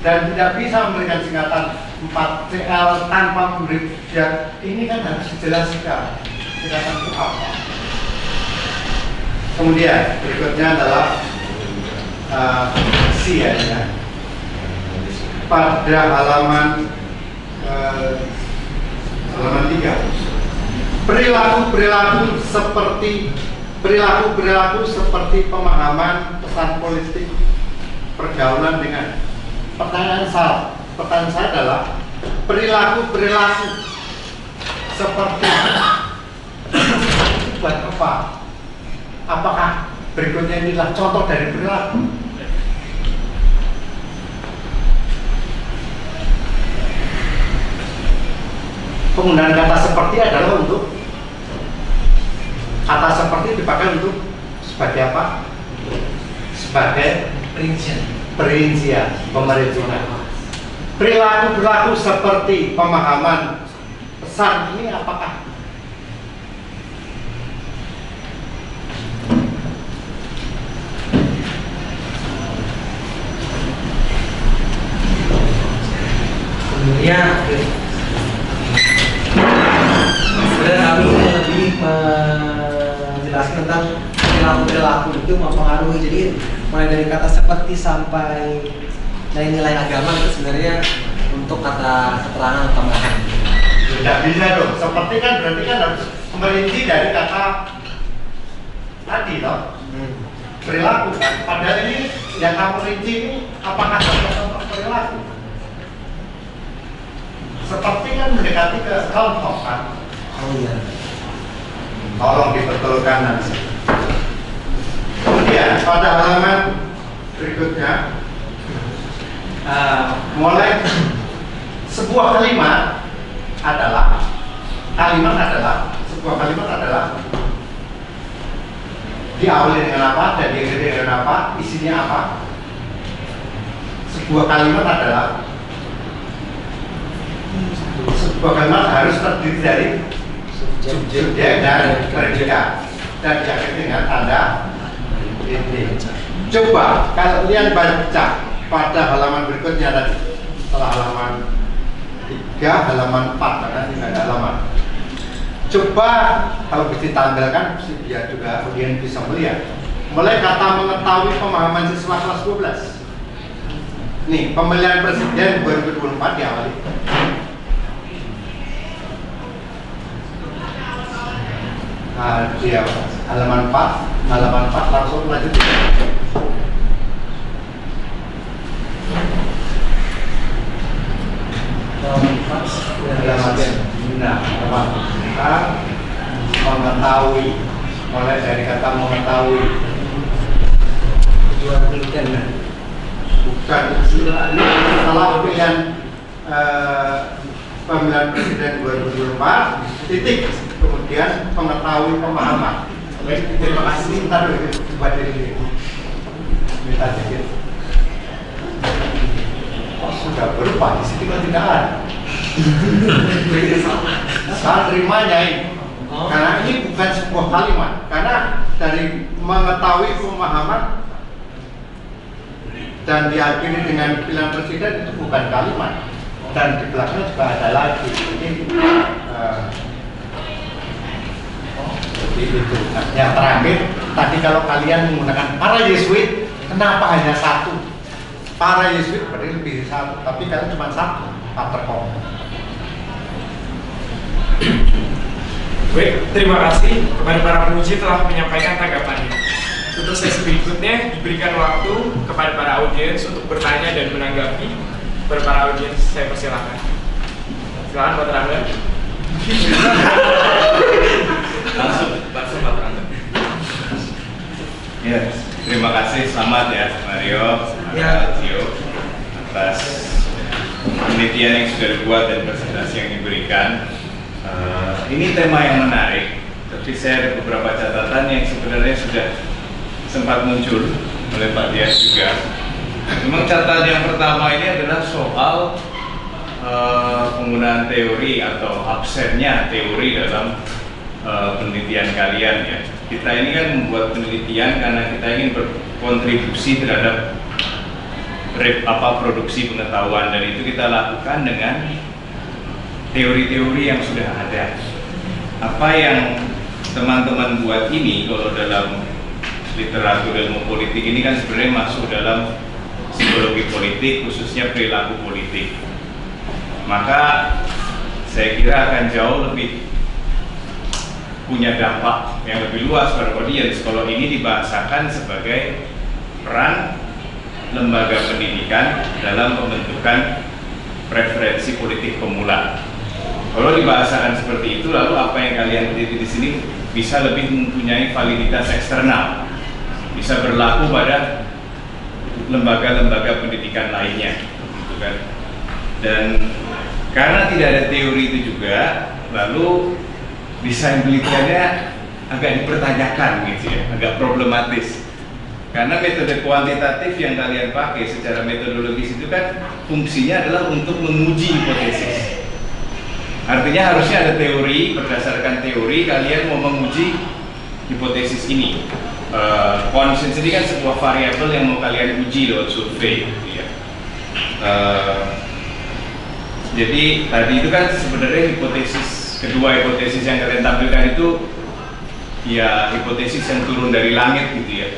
Dan tidak bisa memberikan singkatan 4CL tanpa memberi ini kan harus dijelaskan singkatan itu apa. Kemudian berikutnya adalah pada halaman 3 perilaku seperti pemahaman pesan politik pergaulan dengan pertanyaan saya adalah perilaku seperti buat apa? Apakah berikutnya inilah contoh dari perilaku? Penggunaan kata seperti adalah untuk kata seperti dipakai untuk sebagai apa? Sebagai perincian pemerintahan. Perilaku seperti pemahaman pesan ini apakah? Kemudian sebenarnya kami lebih menjelaskan tentang perilaku itu mempengaruhi. Jadi mulai dari kata seperti sampai nilai-nilai agama itu sebenarnya untuk kata keterangan tambahan. Tidak bisa dong. Seperti kan berarti kan harus merinci dari kata tadi loh. Perilaku kan. Padahal ini yang kamu rinci ini apakah contoh perilaku? Seperti kan mendekati ke contoh kan. Oh iya. Tolong dibetulkan nanti. Kemudian pada halaman berikutnya mulai sebuah kalimat adalah diawali dengan apa dan diakhiri dengan apa, isinya apa. Sebuah kalimat harus terdiri dari subjek dan predikat dan diakhiri dengan tanda titik. Coba kalian baca pada halaman berikutnya tadi, setelah halaman 3, halaman 4 karena tidak ada halaman. Coba kalau bisa ditampilkan biar juga audiens bisa melihat. Mulai kata mengetahui pemahaman siswa kelas 12. Nih, pemilihan presiden 2024 diawali. Dia halaman 4 langsung lanjut. Mengetahui, mulai dari kata mengetahui. Tujuan penelitian Bukan setelah pilihan pemilihan presiden 2024 titik, kemudian pengetahui pemahaman. Baik, terima kasih. Sebentar dulu, coba dari minta sedikit. Oh, sudah berubah di sini kan tidak ada. Saya terimanya ini. Karena ini bukan sebuah kalimat. Karena dari mengetahui pemahaman dan diakhiri dengan pilihan presiden itu bukan kalimat. Dan di belakangnya juga ada lagi. Ini seperti itu. Nah, yang terakhir, tadi kalau kalian menggunakan para Yesuit, kenapa hanya satu? Para Yesuit berarti lebih dari satu, tapi kalian cuma satu, paterkom. Baik, terima kasih kepada para penguji telah menyampaikan tanggapannya. Untuk sesi berikutnya diberikan waktu kepada para audiens untuk bertanya dan menanggapi. Kepada para audiens saya persilahkan. Silakan Pak Terangga. Langsung Pak Rangga. Ya, terima kasih, selamat ya Mario, Ya. Tio, atas penelitian yang sudah dibuat dan presentasi yang diberikan. Ini tema yang menarik, tapi saya ada beberapa catatan yang sebenarnya sudah sempat muncul oleh Pak Dias juga. Memang catatan yang pertama ini adalah soal penggunaan teori atau absennya teori dalam penelitian kalian ya. Kita ini kan membuat penelitian karena kita ingin berkontribusi terhadap produksi pengetahuan, dan itu kita lakukan dengan teori-teori yang sudah ada. Apa yang teman-teman buat ini kalau dalam literatur ilmu politik ini kan sebenarnya masuk dalam psikologi politik, khususnya perilaku politik. Maka saya kira akan jauh lebih punya dampak yang lebih luas pada audiens kalau ini dibahasakan sebagai peran lembaga pendidikan dalam pembentukan preferensi politik pemula. Kalau dibahasakan seperti itu, lalu apa yang kalian teliti di sini bisa lebih mempunyai validitas eksternal, bisa berlaku pada lembaga-lembaga pendidikan lainnya, gitu kan? Dan karena tidak ada teori itu juga, lalu desain penelitiannya agak dipertanyakan, gitu ya, agak problematis. Karena metode kuantitatif yang kalian pakai secara metodologis itu kan fungsinya adalah untuk menguji hipotesis. Artinya harusnya ada teori, berdasarkan teori kalian mau menguji hipotesis ini. Conscience ini kan sebuah variabel yang mau kalian uji lewat survei, gitu ya. Jadi tadi itu kan sebenarnya kedua hipotesis yang kalian tampilkan itu ya hipotesis yang turun dari langit, gitu ya.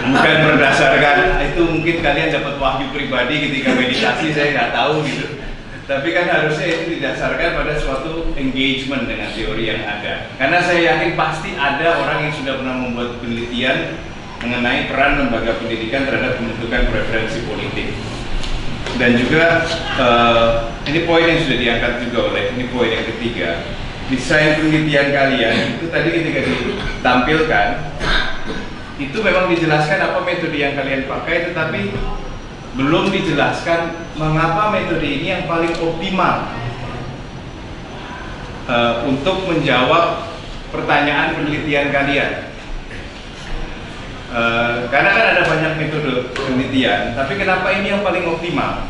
Bukan berdasarkan itu, mungkin kalian dapat wahyu pribadi ketika meditasi, saya nggak tahu gitu. Tapi kan harusnya itu didasarkan pada suatu engagement dengan teori yang ada. Karena saya yakin pasti ada orang yang sudah pernah membuat penelitian mengenai peran lembaga pendidikan terhadap pembentukan preferensi politik. Dan juga ini poin yang sudah diangkat juga ini poin yang ketiga. Desain penelitian kalian itu tadi ketika ditampilkan itu memang dijelaskan apa metode yang kalian pakai, tetapi belum dijelaskan mengapa metode ini yang paling optimal untuk menjawab pertanyaan penelitian kalian. Karena kan ada banyak metode penelitian, tapi kenapa ini yang paling optimal?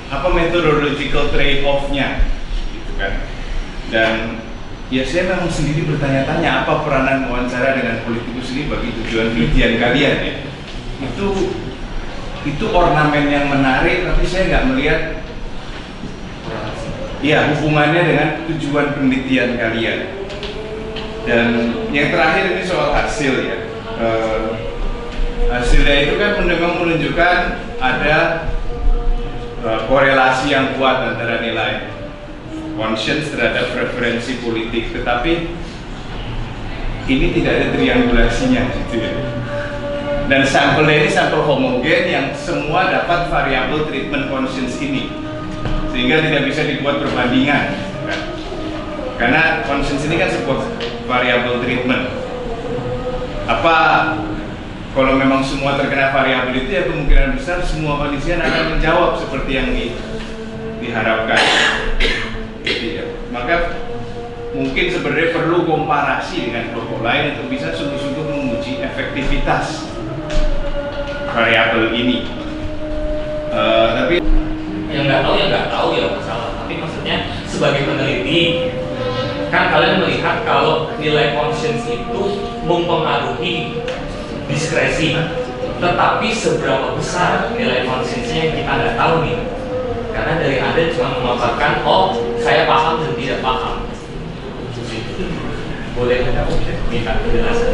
Apa methodological trade-off-nya, gitu kan? Dan ya saya memang sendiri bertanya-tanya apa peranan wawancara dengan politikus ini bagi tujuan penelitian kalian ya. Itu ornamen yang menarik, tapi saya nggak melihat ya hubungannya dengan tujuan penelitian kalian. Dan yang terakhir ini soal hasil ya. Hasilnya itu kan memang menunjukkan ada korelasi yang kuat antara nilai conscience terhadap preferensi politik, tetapi ini tidak ada triangulasinya gitu ya. Dan sampelnya ini sampel homogen yang semua dapat variabel treatment conscience ini, sehingga tidak bisa dibuat perbandingan kan? Karena conscience ini kan sebuah variabel treatment. Apa kalau memang semua terkena variabel itu ya kemungkinan besar semua kondisian akan menjawab seperti yang diharapkan. Gitu ya. Maka mungkin sebenarnya perlu komparasi dengan kelompok lain untuk bisa sungguh-sungguh menguji efektivitas variabel ini. Tapi yang nggak tahu ya masalah. Tapi maksudnya sebagai peneliti kan kalian melihat kalau nilai conscience itu mempengaruhi diskresi, tetapi seberapa besar nilai conscience-nya yang kita nggak tahu nih, karena dari Anda cuma memaparkan oh saya paham dan tidak paham. Boleh minta penjelasan?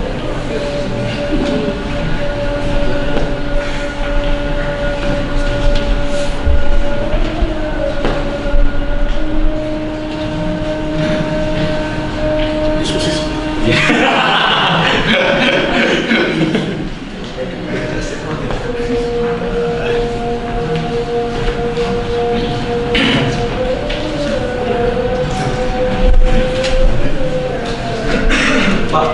Pak,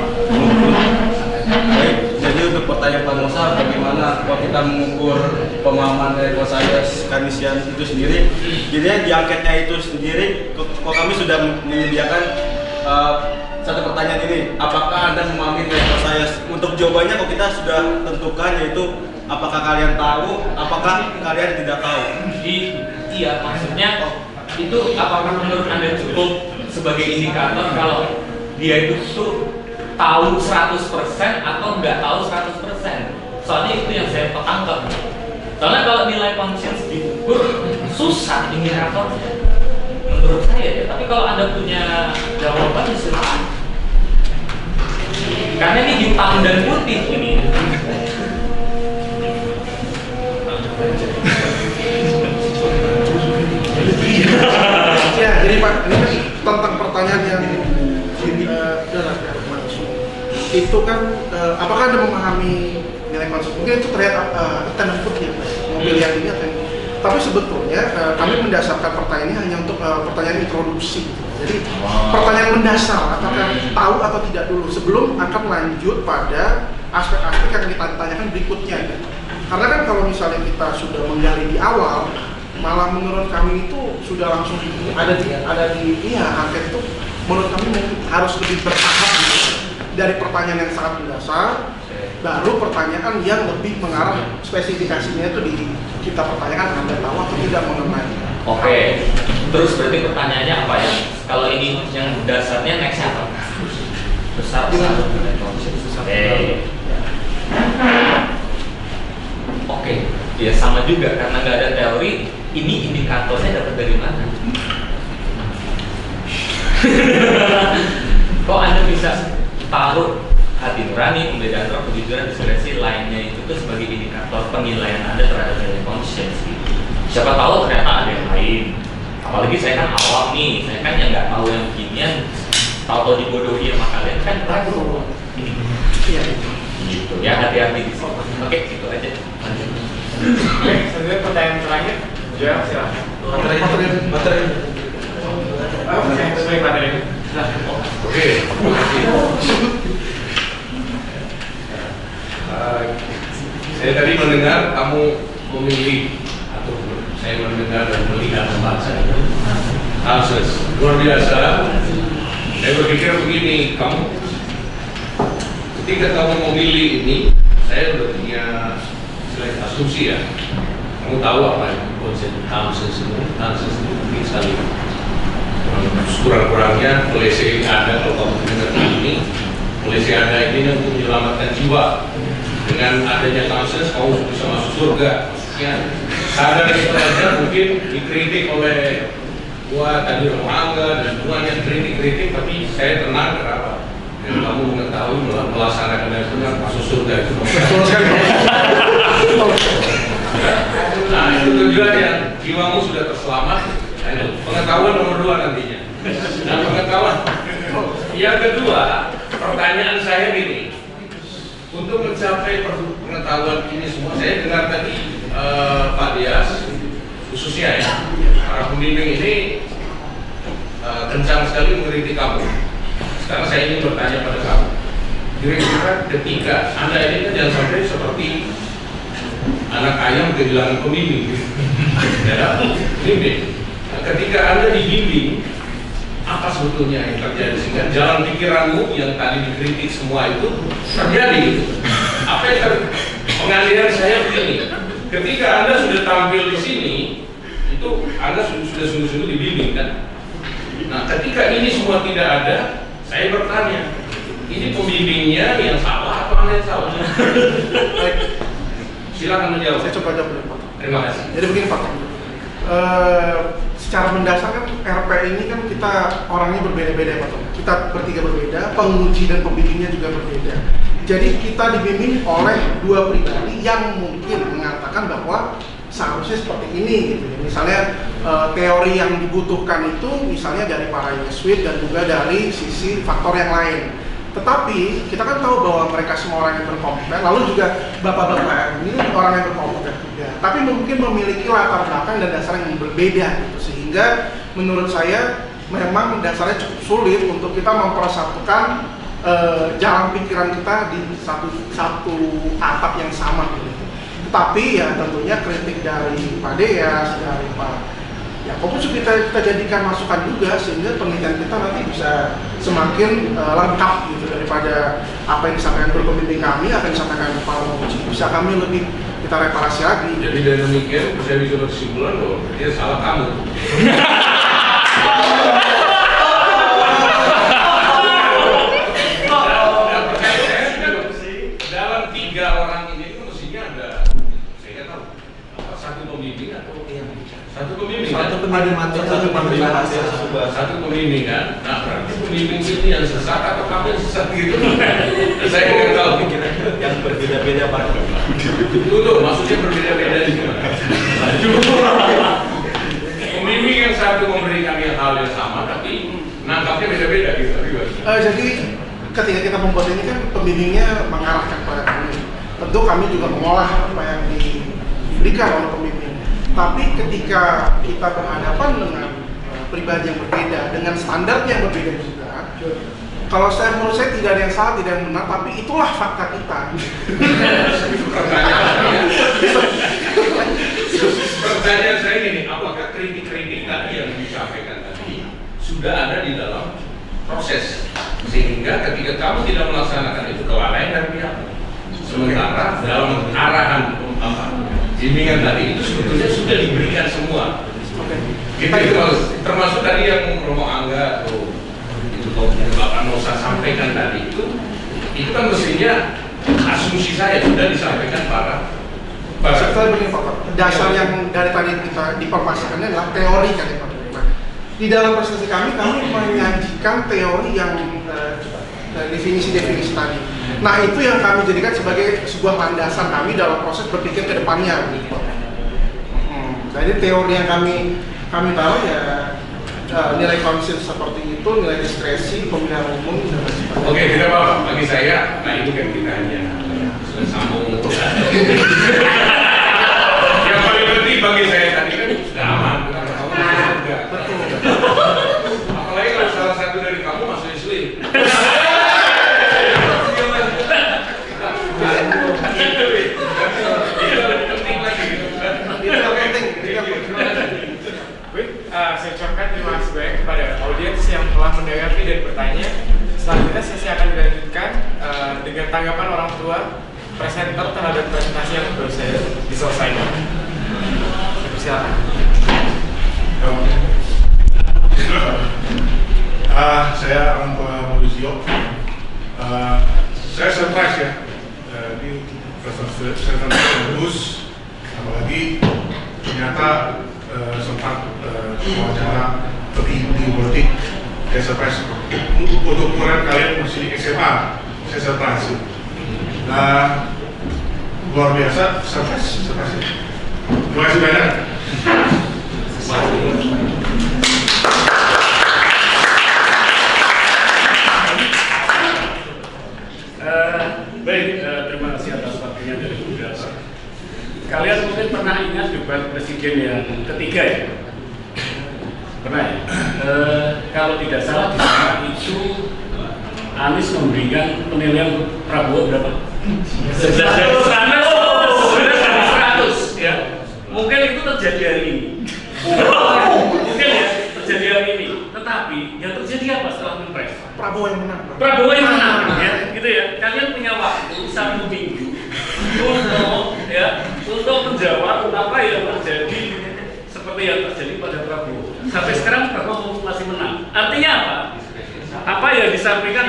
baik. Jadi untuk pertanyaan Pak Musa, bagaimana kalau kita mengukur pemahaman dari Kosayas Kanisian itu sendiri? Jadi di angketnya itu sendiri, kok kami sudah menyediakan satu pertanyaan ini, apakah Anda memahami nilai Kosayas? Untuk jawabannya kok kita sudah tentukan, yaitu apakah kalian tahu, apakah kalian tidak tahu? Iya, maksudnya itu apakah menurut Anda cukup sebagai indikator kalau dia itu tuh tahu 100% atau nggak tahu 100%? Soalnya itu yang saya tangkap. Soalnya kalau nilai conscience diukur susah indikatornya menurut saya ya. Tapi kalau Anda punya jawaban silakan. Karena ini hitam dan putih ini. Ya, jadi Pak, ini kan tentang pertanyaan yang itu kan apakah Anda memahami nilai konsep? Mungkin itu terlihat hitam dan putih mobil yang ini atau yang ini. Tapi sebetulnya kami mendasarkan pertanyaan ini hanya untuk pertanyaan introduksi. Jadi pertanyaan mendasar, apakah tahu atau tidak dulu sebelum akan lanjut pada aspek-aspek yang kita tanyakan berikutnya. Karena kan kalau misalnya kita sudah menggali di awal, malah menurut kami itu sudah langsung ada di angket itu menurut kami harus lebih bertahap gitu. Dari pertanyaan yang sangat mendasar, baru pertanyaan yang lebih mengarah spesifikasinya itu kita pertanyakan Anda tahu atau tidak mengenai. Oke, terus berarti pertanyaannya apa ya? Kalau ini yang dasarnya nextnya apa? Besar. Oke, ya sama juga karena nggak ada teori. Ini indikatornya dapat dari mana? Kok Anda bisa taruh hati nurani, pembedaan roh, kejujuran, diskresi lainnya itu tuh sebagai indikator penilaian Anda terhadap nilai conscience gitu. Siapa tahu ternyata ada yang lain. Apalagi saya kan awam nih, saya kan yang nggak tahu yang beginian, tahu dibodohi sama kalian kan ragu. Iya. Gitu ya, hati-hati di sini. Oke, gitu aja. Oke, selanjutnya pertanyaan terakhir. Ya, silakan. Baterai. Oke, sesuai materi. Oke, terima kasih. Saya tadi mendengar kamu memilih atau saya mendengar dan melihat tempat saya. Akses luar biasa. Saya berpikir begini, ketika kamu memilih ini, saya sudah punya asumsi ya. Kamu tahu apa itu konsep Townsend semua? Townsend itu mungkin sekali. Kurang-kurangnya polisi ada kalau kamu mendengar ini, polisi ada ini untuk menyelamatkan jiwa. Dengan adanya Townsend, kamu bisa masuk surga. Ya, sadar itu aja mungkin dikritik oleh gua tadi Romangga dan semuanya kritik, tapi saya tenang kenapa? Dan kamu mengetahui melaksanakan dengan benar masuk surga itu. Betul sekali. Nah itu tujuan yang jiwamu sudah terselamat. Nah, itu pengetahuan nomor 2 nantinya. Nah pengetahuan. Yang kedua, pertanyaan saya gini. Untuk mencapai pengetahuan ini semua, saya dengar tadi Pak Dias, khususnya ya, para pembimbing ini kencang sekali mengkritik kamu. Sekarang saya ingin bertanya pada kamu, kira-kira ketika Anda ini kan jangan sampai seperti anak ayam kehilangan pembimbing. Ya, pembimbing. Nah, ketika Anda dibimbing apa sebetulnya yang terjadi sehingga jalan pikiranmu yang tadi dikritik semua itu terjadi. Apa yang pengalihan saya begini, ketika Anda sudah tampil di sini itu Anda sudah sungguh-sungguh dibimbing kan. Nah, ketika ini semua tidak ada, saya bertanya, ini pembimbingnya yang salah apa Anda yang salah? Baik, Silakan menjawab. saya coba jawab dulu, Pak. Terima kasih. Jadi begini Pak, secara mendasar kan RP ini kan kita orangnya berbeda-beda Pak. Kita bertiga berbeda, penguji dan pembimbingnya juga berbeda. Jadi kita dibimbing oleh dua pribadi yang mungkin mengatakan bahwa seharusnya seperti ini gitu. Misalnya teori yang dibutuhkan itu misalnya dari para Yesuit dan juga dari sisi faktor yang lain. Tetapi kita kan tahu bahwa mereka semua orang yang berkompeten, lalu juga bapak-bapak ini orang yang berkompeten juga. Tapi mungkin memiliki latar belakang dan dasar yang berbeda gitu. Sehingga menurut saya memang dasarnya cukup sulit untuk kita mempersatukan jalan pikiran kita di satu atap yang sama gitu. Tetapi ya tentunya kritik dari Pak Deas, dari Pak Yakobus kita jadikan masukan juga sehingga penelitian kita nanti bisa semakin lengkap gitu daripada apa yang disampaikan guru pembimbing kami, akan disampaikan para penguji, bisa kami lebih kita reparasi lagi. Jadi dari demikian saya bisa berkesimpulan bahwa dia salah kamu. Dalam 3 orang ini mestinya ada, saya nggak tahu, satu pembimbing atau satu pembimbing kan? Satu pembimbing kan? Nah, berarti pembimbing ini yang sesat atau kamu yang sesat gitu? Saya nggak tahu. Yang berbeda-beda Pak. Itu maksudnya berbeda-beda di mana? Pembimbing yang satu memberikan hal yang sama, tapi nangkapnya beda-beda gitu. Jadi ketika kita membuat ini kan pembimbingnya mengarahkan pada kami. Tentu kami juga mengolah apa yang diberikan oleh pembimbing. Tapi ketika kita berhadapan dengan pribadi yang berbeda, dengan standar yang berbeda juga, kalau menurut saya tidak ada yang salah, tidak ada yang benar, tapi itulah fakta kita. Pertanyaan saya ini, apakah kritik-kritik tadi yang disampaikan tadi sudah ada di dalam proses, sehingga ketika kamu tidak melaksanakan itu kelalaian dari pihak, sementara dalam arahan bimbingan tadi itu sebetulnya sudah diberikan semua. Kita itu termasuk tadi yang Romo Angga atau itu Bapak Nosa sampaikan tadi itu kan mestinya asumsi saya sudah disampaikan para Saya begini Pak, dasar yang dari tadi kita dipermasalahkan adalah teori kan ya Pak. Di dalam presentasi kami menyajikan teori yang definisi-definisi tadi. Nah itu yang kami jadikan sebagai sebuah landasan kami dalam proses berpikir ke depannya. Jadi teori yang kami taruh ya nilai konsil seperti itu, nilai diskresi, pemilihan umum dan sebagainya. Oke, tidak apa-apa. Bagi saya, nah itu kan kita hanya sambung. Yang paling penting bagi saya tadi kan sudah aman. Betul. Apalagi kalau salah satu dari kamu masuk Islam. Saya ucapkan terima kasih banyak kepada audiens yang telah mendengarkan dan bertanya. Selanjutnya sesi akan dilanjutkan dengan tanggapan orang tua presenter terhadap presentasi yang baru saya diselesaikan. Silakan. Saya orang tua Mauricio. Saya surprise ya di presentasi bagus, apalagi ternyata sempat wawancara lebih politik. Saya surprise. Untuk ukuran kalian masih di SMA, saya surprise. Nah, luar biasa, surprise. Terima kasih banyak. Baik, terima kasih atas waktunya dari Bu Dasa. Kalian mungkin pernah ingat debat presiden yang ketiga ya? Pernah ya? Kalau tidak salah di sana itu Anies memberikan penilaian Prabowo berapa? 11 dari 100 ya. Mungkin itu terjadi hari ini. Mungkin terjadi hari ini. Tetapi yang terjadi apa setelah Pilpres? Prabowo yang menang. Prabowo yang menang, ya, gitu ya. Kalian punya waktu 1 minggu untuk menjawab apa yang terjadi seperti yang terjadi pada Prabowo. Sampai sekarang Prabowo masih menang. Artinya apa? Apa yang disampaikan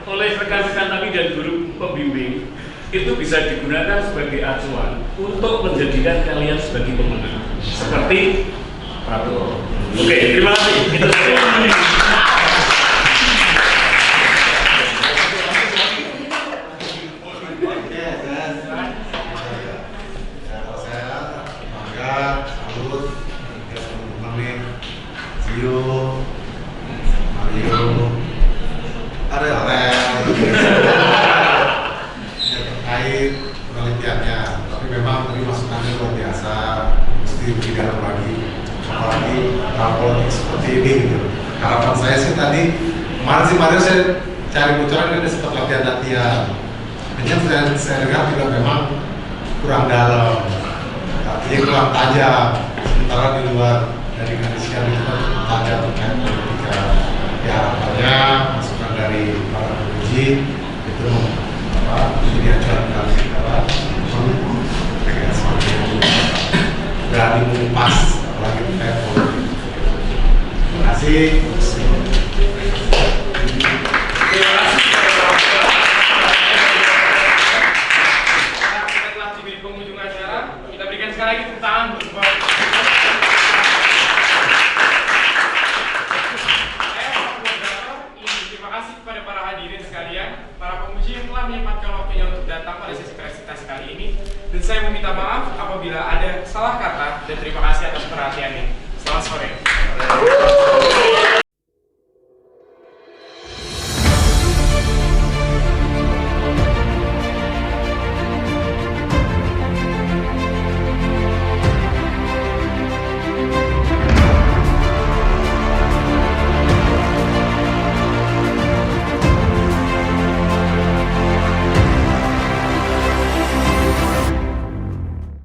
oleh rekan-rekan tadi dan guru pembimbing itu bisa digunakan sebagai acuan untuk menjadikan kalian sebagai pemenang seperti Prabowo. Oke, terima kasih. Kita terkait penelitiannya, tapi memang tadi masukannya luar biasa, mesti lebih dalam lagi, apalagi politik seperti ini gitu. Harapan saya sih tadi kemarin saya cari bocoran kan sempat latihan, hanya saya dengar juga memang kurang dalam, artinya kurang tajam, sementara di luar dari kondisian itu kan tajam kan politika. Ya harapannya masukan dari para penguji itu jadi acuan kami berani mengupas apalagi terkait politik. Terima kasih. Kita telah tiba di penghujung acara. Kita berikan sekali lagi tepuk tangan buat terima kasih kepada para hadirin sekalian, para penguji yang telah menyempatkan waktunya untuk datang pada sesi presentasi kali ini. Dan saya meminta maaf apabila ada salah kata dan terima kasih atas perhatiannya. Selamat sore.